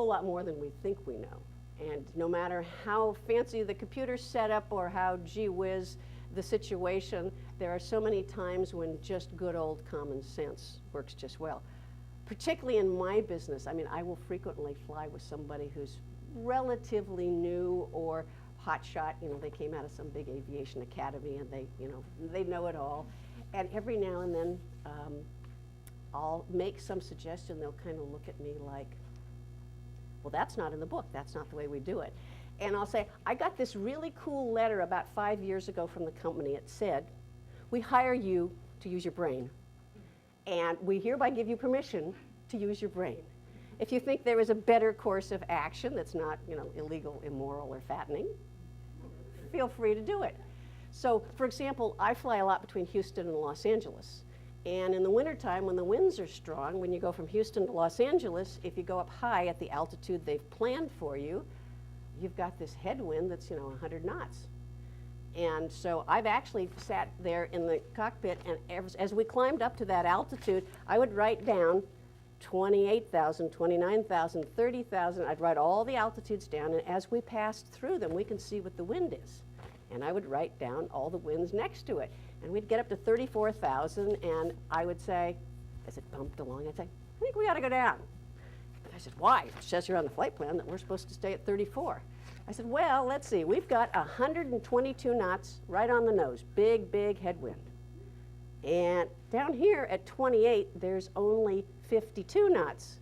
lot more than we think we know. And no matter how fancy the computer's set up or how gee whiz the situation, there are so many times when just good old common sense works just well. Particularly in my business, I mean, I will frequently fly with somebody who's relatively new or hotshot. You know, they came out of some big aviation academy and they know it all. And every now and then, I'll make some suggestion. They'll kind of look at me like, well, that's not in the book. That's not the way we do it. And I'll say, I got this really cool letter about 5 years ago from the company. It said, we hire you to use your brain. And we hereby give you permission to use your brain. If you think there is a better course of action that's not, illegal, immoral, or fattening, feel free to do it. So, for example, I fly a lot between Houston and Los Angeles. And in the wintertime, when the winds are strong, when you go from Houston to Los Angeles, if you go up high at the altitude they've planned for you, you've got this headwind that's, 100 knots. And so I've actually sat there in the cockpit, and as we climbed up to that altitude, I would write down 28,000, 29,000, 30,000. I'd write all the altitudes down, and as we passed through them, we can see what the wind is. And I would write down all the winds next to it. And we'd get up to 34,000, and I would say, as it bumped along, I'd say, I think we ought to go down. And I said, why? It says here on the flight plan that we're supposed to stay at 34. I said, well, let's see. We've got 122 knots right on the nose, big, big headwind. And down here at 28, there's only 52 knots.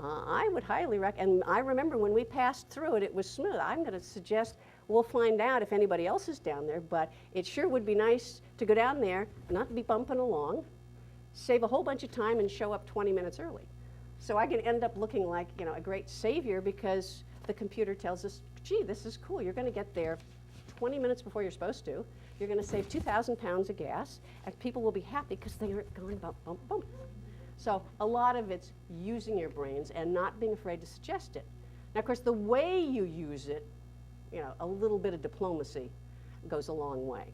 I would highly recommend, and I remember when we passed through it, it was smooth. I'm going to suggest we'll find out if anybody else is down there, but it sure would be nice to go down there, not be bumping along, save a whole bunch of time, and show up 20 minutes early. So I can end up looking like, a great savior because the computer tells us, gee, this is cool. You're going to get there 20 minutes before you're supposed to. You're going to save 2,000 pounds of gas, and people will be happy because they aren't going bump, bump, bump. So a lot of it's using your brains and not being afraid to suggest it. Now, of course, the way you use it, a little bit of diplomacy goes a long way.